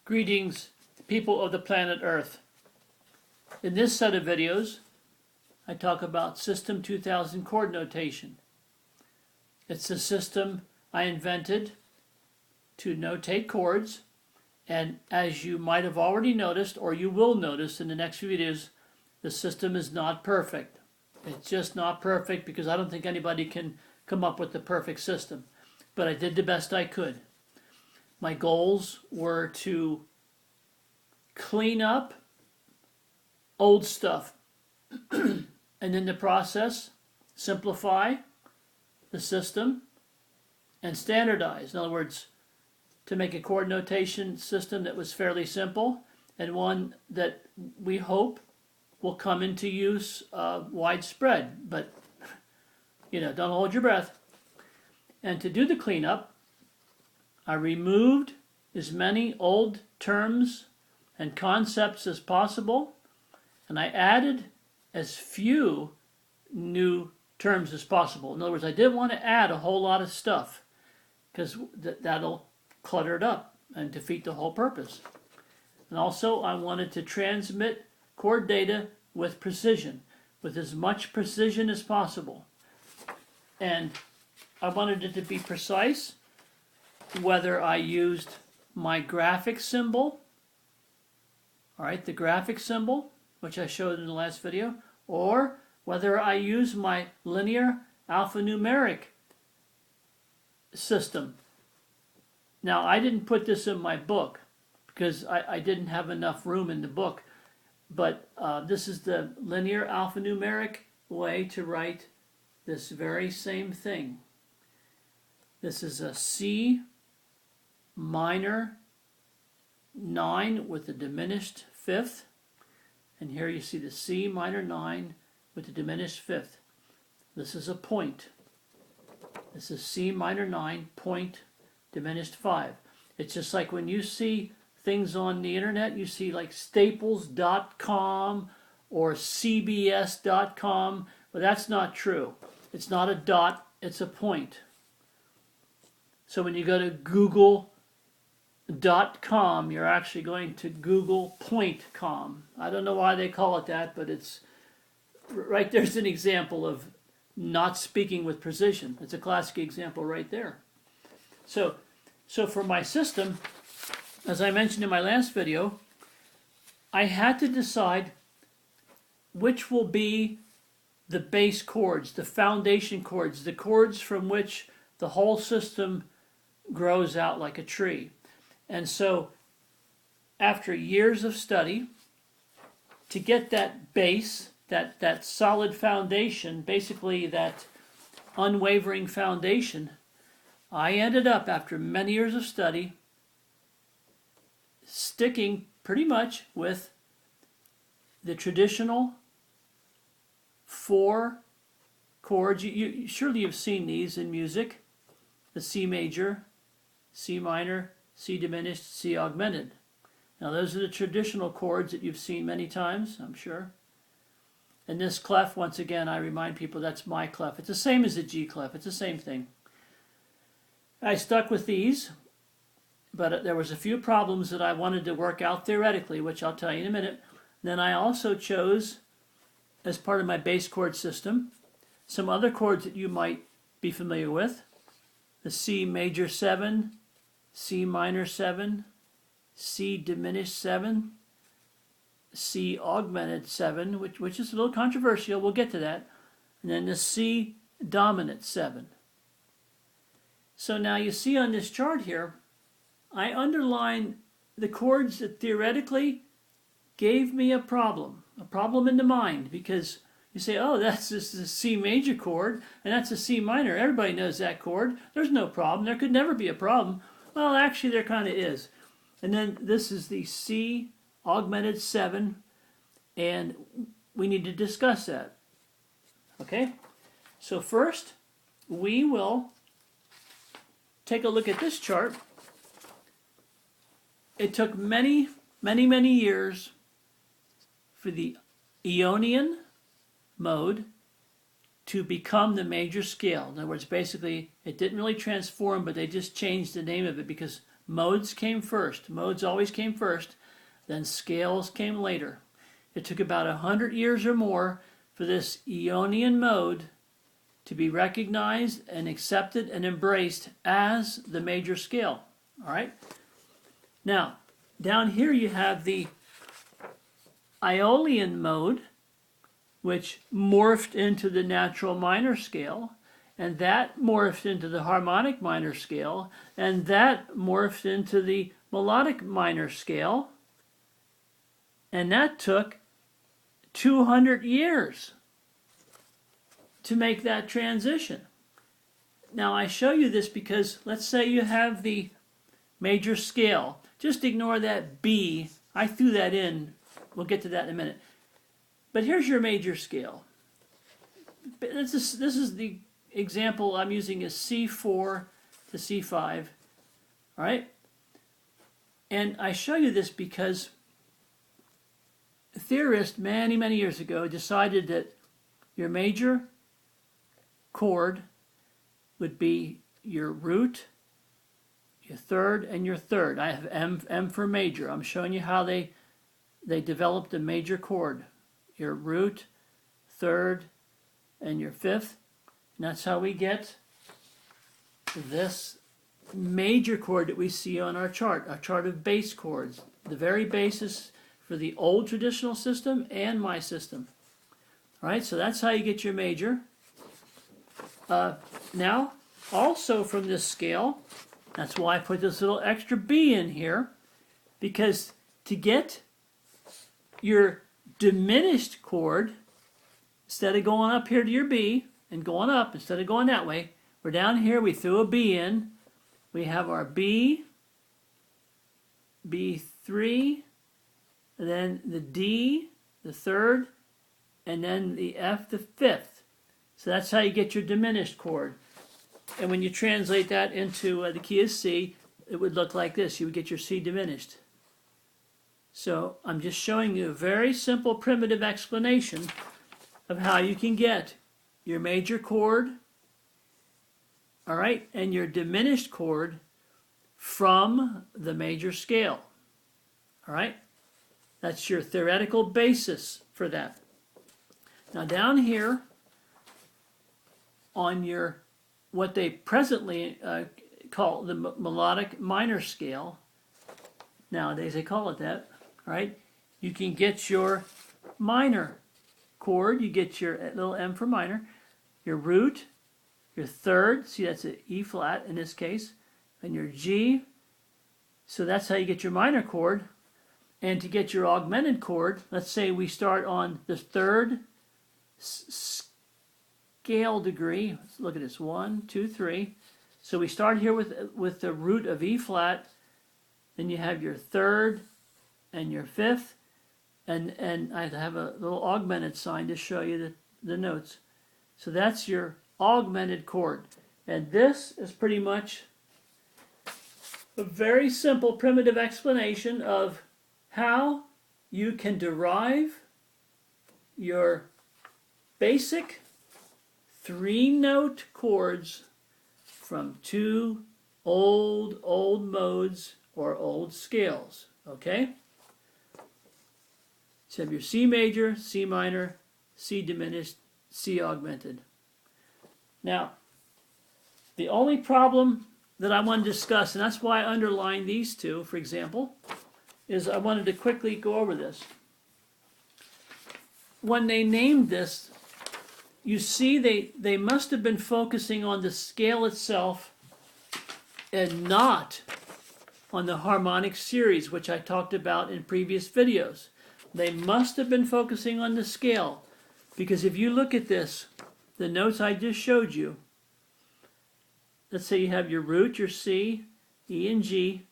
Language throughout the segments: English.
Greetings, people of the planet Earth. In this set of videos, I talk about System 2000 chord notation. It's a system I invented to notate chords, and as you might have already noticed, or you will notice in the next few videos, the system is not perfect. It's just not perfect because I don't think anybody can come up with the perfect system. But I did the best I could. My goals were to clean up old stuff and in the process simplify the system and standardize. In other words, to make a chord notation system that was fairly simple and one that we hope will come into use widespread. But, don't hold your breath. And to do the cleanup, I removed as many old terms and concepts as possible, and I added as few new terms as possible. In other words, I didn't want to add a whole lot of stuff because that'll clutter it up and defeat the whole purpose. And also, I wanted to transmit chord data with precision, with as much precision as possible. And I wanted it to be precise, whether I used my graphic symbol, all right, the graphic symbol, which I showed in the last video, or whether I use my linear alphanumeric system. Now, I didn't put this in my book because I didn't have enough room in the book, but this is the linear alphanumeric way to write this very same thing. This is a C minor 9 with a diminished fifth, and here you see the C minor 9 with the diminished fifth. This is a point. This is C minor 9 point diminished 5. It's just like when you see things on the internet, you see like staples.com or cbs.com. Well, that's not true. It's not a dot, it's a point. So when you go to google.com, you're actually going to Google point.com. I don't know why they call it that, but it's right there's an example of not speaking with precision. It's a classic example right there. So for my system, as I mentioned in my last video, I had to decide which will be the base chords, the foundation chords, the chords from which the whole system grows out like a tree. And so after years of study, to get that base, that solid foundation, basically that unwavering foundation, I ended up, after many years of study, sticking pretty much with the traditional 4 chords. You surely you've seen these in music: the C major, C minor, C diminished, C augmented. Now those are the traditional chords that you've seen many times, I'm sure. And this clef, once again, I remind people that's my clef. It's the same as the G clef. It's the same thing. I stuck with these, but there was a few problems that I wanted to work out theoretically, which I'll tell you in a minute. Then I also chose, as part of my base chord system, some other chords that you might be familiar with: the C major 7, C minor 7, C diminished 7, C augmented 7, which is a little controversial. We'll get to that. And then the C dominant 7. So now you see on this chart here, I underline the chords that theoretically gave me a problem in the mind, because you say, oh, that's just a C major chord, and that's a C minor. Everybody knows that chord. There's no problem. There could never be a problem. Well, actually, there kind of is. And then this is the C augmented 7, and we need to discuss that. Okay? So first, we will take a look at this chart. It took many, many, many years for the Ionian mode to become the major scale. In other words, basically, it didn't really transform, but they just changed the name of it because Modes came first. Modes always came first. Then scales came later. It took about 100 years or more for this Ionian mode to be recognized and accepted and embraced as the major scale. All right? Now, down here you have the Aeolian mode, which morphed into the natural minor scale, and that morphed into the harmonic minor scale, and that morphed into the melodic minor scale, and that took 200 years to make that transition. Now I show you this because let's say you have the major scale. Just ignore that B. I threw that in. We'll get to that in a minute. But here's your major scale. This is the example I'm using is C4 to C5. All right? And I show you this because a theorist many, many years ago decided that your major chord would be your root, your third, and your third. I have M for major. I'm showing you how they developed a major chord. Your root, third, and your fifth. And that's how we get this major chord that we see on our chart of base chords. The very basis for the old traditional system and my system. All right, so that's how you get your major. Now, also from this scale, that's why I put this little extra B in here, because to get your diminished chord, instead of going up here to your B and going up, instead of going that way, we're down here, we threw a B in. We have our B, B3, and then the D, the third, and then the F, the fifth. So that's how you get your diminished chord. And when you translate that into the key of C, it would look like this. You would get your C diminished. So I'm just showing you a very simple primitive explanation of how you can get your major chord, all right, and your diminished chord from the major scale. All right? That's your theoretical basis for that. Now down here on your what they presently call the melodic minor scale, nowadays they call it that, right? You can get your minor chord, you get your little M for minor, your root, your third, see that's an E flat in this case, and your G, so that's how you get your minor chord. And to get your augmented chord, let's say we start on the third scale degree. Let's look at this, 1, 2, 3. So we start here with the root of E flat, then you have your third and your fifth, and I have a little augmented sign to show you the notes. So that's your augmented chord. And this is pretty much a very simple primitive explanation of how you can derive your basic 3-note chords from 2 old modes or old scales, okay? So you have your C major, C minor, C diminished, C augmented. Now, the only problem that I want to discuss, and that's why I underlined these two, for example, is I wanted to quickly go over this. When they named this, you see they must have been focusing on the scale itself and not on the harmonic series, which I talked about in previous videos. They must have been focusing on the scale, because if you look at this, the notes I just showed you, let's say you have your root, your C, E, and G,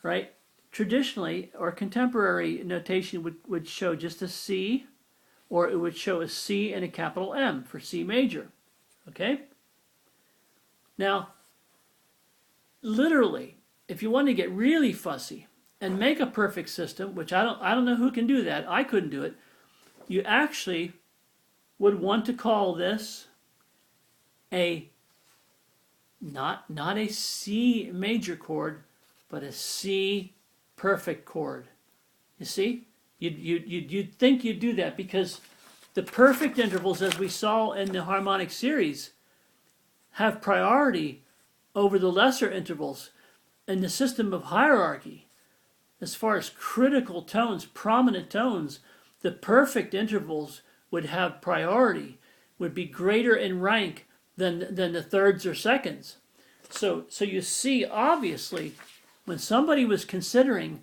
right? Traditionally, or contemporary notation would show just a C, or it would show a C and a capital M for C major, okay? Now, literally, if you want to get really fussy and make a perfect system, which I don't know who can do that, I couldn't do it, you actually would want to call this a not a C major chord, but a C perfect chord. You see? You'd think you'd do that because the perfect intervals, as we saw in the harmonic series, have priority over the lesser intervals in the system of hierarchy. As far as critical tones, prominent tones, the perfect intervals would have priority, would be greater in rank than the thirds or seconds. So you see, obviously, when somebody was considering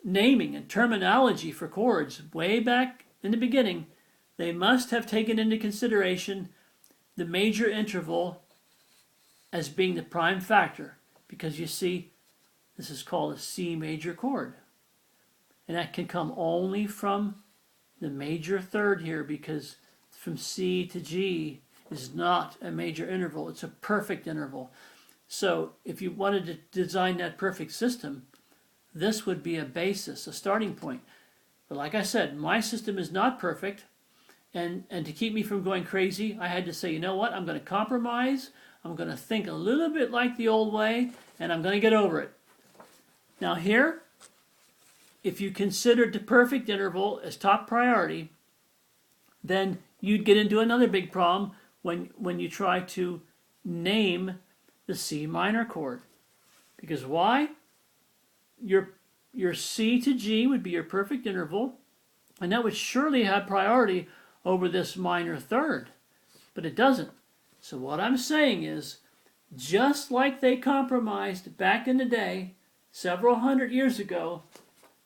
naming and terminology for chords way back in the beginning, they must have taken into consideration the major interval as being the prime factor, because you see, this is called a C major chord. And that can come only from the major third here, because from C to G is not a major interval, it's a perfect interval. So if you wanted to design that perfect system, this would be a basis, a starting point. But like I said, my system is not perfect, and to keep me from going crazy, I had to say, you know what, I'm going to compromise, I'm going to think a little bit like the old way, and I'm going to get over it. Now here, if you considered the perfect interval as top priority, then you'd get into another big problem when you try to name the C minor chord. Because why? Your C to G would be your perfect interval, and that would surely have priority over this minor third, but it doesn't. So what I'm saying is, just like they compromised back in the day, several hundred years ago,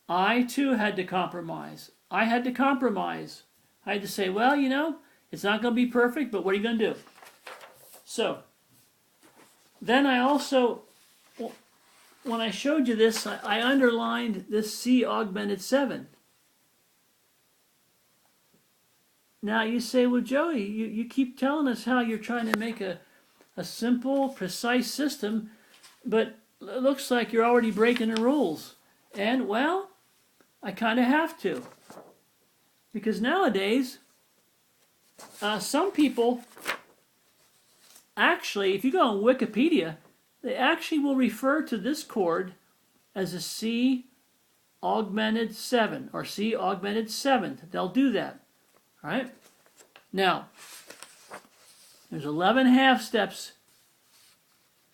I too had to compromise. I had to say, well, you know, it's not going to be perfect, but what are you going to do? So, then I also, when I showed you this, I underlined this C augmented 7. Now you say, well, Joey, you keep telling us how you're trying to make a simple, precise system, but it looks like you're already breaking the rules. And, well, I kind of have to. Because nowadays, some people actually, if you go on Wikipedia, they actually will refer to this chord as a C augmented 7 or C augmented 7th. They'll do that. All right? Now, there's 11 half steps.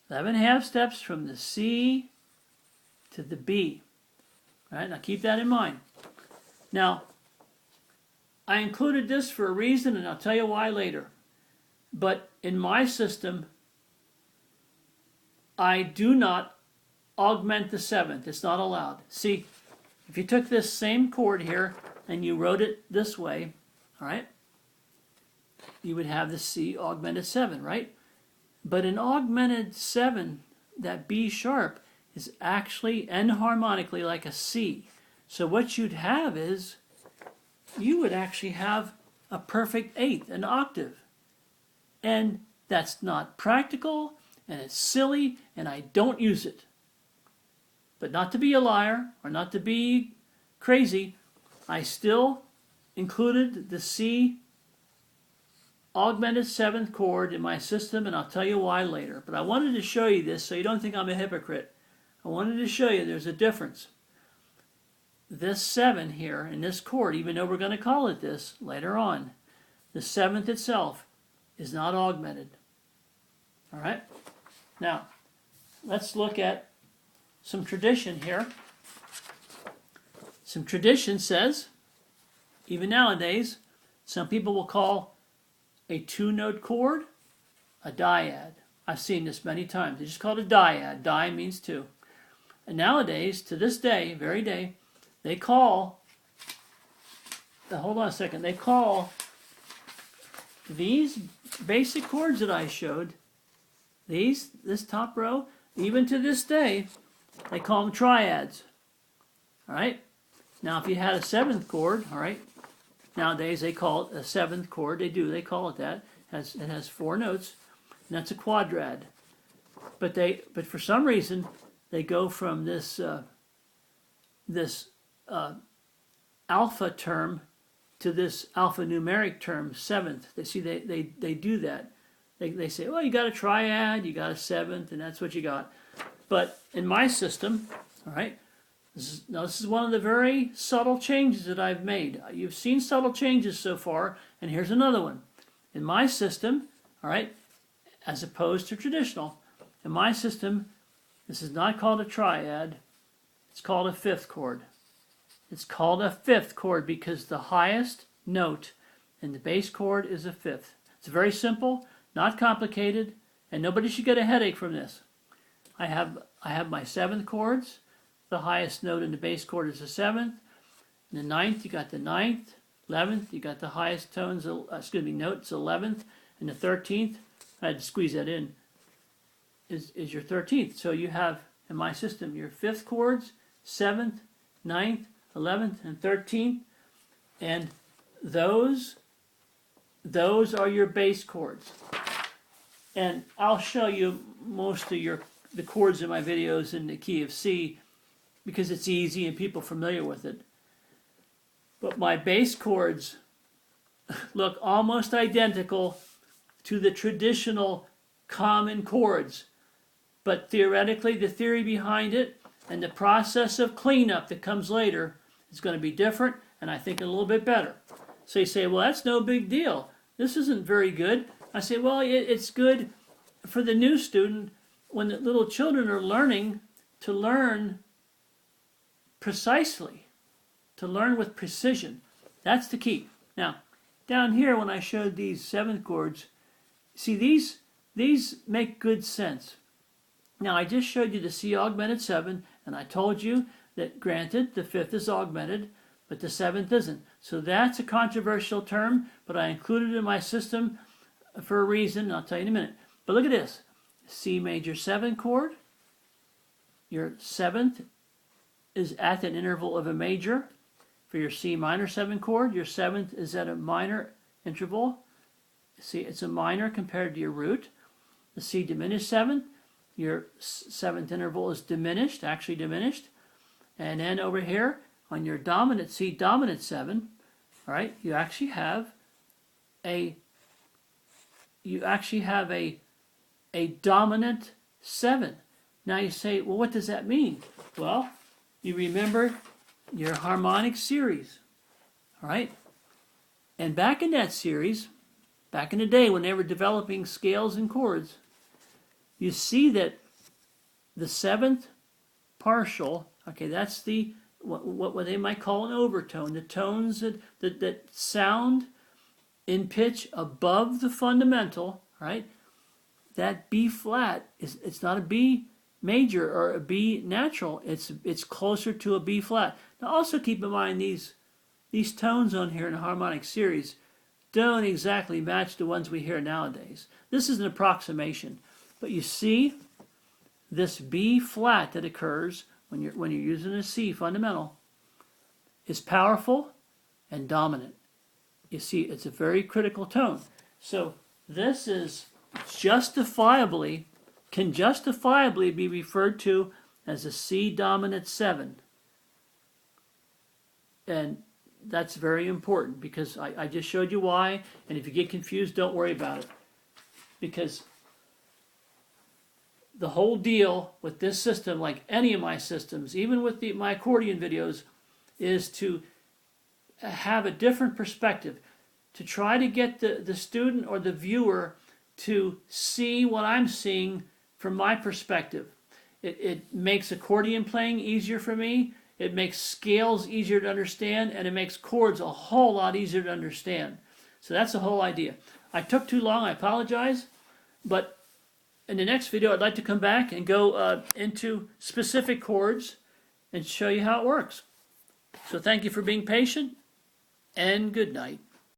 11 half steps from the C to the B. All right? Now keep that in mind. Now, I included this for a reason, and I'll tell you why later. But in my system, I do not augment the 7th. It's not allowed. See, if you took this same chord here and you wrote it this way, all right, you would have the C augmented 7, right? But an augmented 7, that B sharp, is actually enharmonically like a C. So what you'd have is, you would actually have a perfect 8th, an octave. And that's not practical, and it's silly, and I don't use it. But not to be a liar, or not to be crazy, I still included the C augmented 7th chord in my system, and I'll tell you why later. But I wanted to show you this so you don't think I'm a hypocrite. I wanted to show you there's a difference. This 7 here in this chord, even though we're going to call it this later on, the 7th itself is not augmented. All right? Now, let's look at some tradition here. Some tradition says, even nowadays, some people will call a 2-note chord a dyad. I've seen this many times. They just call it a dyad. Di means 2. And nowadays, to this day, very day, they call, hold on a second, they call these basic chords that I showed, this top row, even to this day, they call them triads. All right? Now, if you had a 7th chord, all right, nowadays they call it a 7th chord. They call it that. It has 4 notes, and that's a quadrad. But for some reason, they go from this alpha term to this alphanumeric term, 7th. They do that. They say, well, you got a triad, you got a 7th, and that's what you got. But in my system, all right, this is one of the very subtle changes that I've made. You've seen subtle changes so far, and here's another one. In my system, all right, as opposed to traditional, in my system, this is not called a triad, it's called a fifth chord. It's called a fifth chord because the highest note in the bass chord is a fifth. It's very simple, not complicated, and nobody should get a headache from this. I have my seventh chords. The highest note in the bass chord is the seventh. In the ninth, you got the ninth. 11th, you got the highest tones, notes, 11th. And the 13th, I had to squeeze that in, is your 13th. So you have, in my system, your fifth chords, 7th, 9th, 11th, and 13th. And those are your bass chords. And I'll show you most of the chords in my videos in the key of C because it's easy and people are familiar with it. But my bass chords look almost identical to the traditional common chords. But theoretically, the theory behind it and the process of cleanup that comes later is going to be different and I think a little bit better. So you say, well, that's no big deal. This isn't very good. I say, well, it's good for the new student when the little children are learning to learn precisely, to learn with precision. That's the key. Now, down here when I showed these seventh chords, see these make good sense. Now I just showed you the C augmented 7 and I told you that granted the fifth is augmented but the seventh isn't. So that's a controversial term, but I included it in my system for a reason, and I'll tell you in a minute. But look at this. C major 7 chord. Your seventh is at an interval of a major. For your C minor 7 chord, your seventh is at a minor interval. See, it's a minor compared to your root. The C diminished 7, your seventh interval is diminished, actually diminished. And then over here, on your dominant C dominant 7, all right, you actually have a dominant 7. Now you say, well, what does that mean? Well, you remember your harmonic series, all right? And back in that series, back in the day when they were developing scales and chords, you see that the seventh partial, okay, that's the what they might call an overtone, the tones that sound in pitch above the fundamental, right? That B flat it's not a B major or a B natural. It's closer to a B flat. Now also keep in mind these tones on here in the harmonic series don't exactly match the ones we hear nowadays. This is an approximation, but you see this B flat that occurs when you're using a C fundamental is powerful and dominant. You see, it's a very critical tone. So this is can justifiably be referred to as a C dominant 7. And that's very important because I just showed you why, and if you get confused, don't worry about it. Because the whole deal with this system, like any of my systems, even with my accordion videos, is to have a different perspective, to try to get the student or the viewer to see what I'm seeing from my perspective. It makes accordion playing easier for me, it makes scales easier to understand, and it makes chords a whole lot easier to understand. So that's the whole idea. I took too long, I apologize, but in the next video I'd like to come back and go into specific chords and show you how it works. So thank you for being patient, and good night.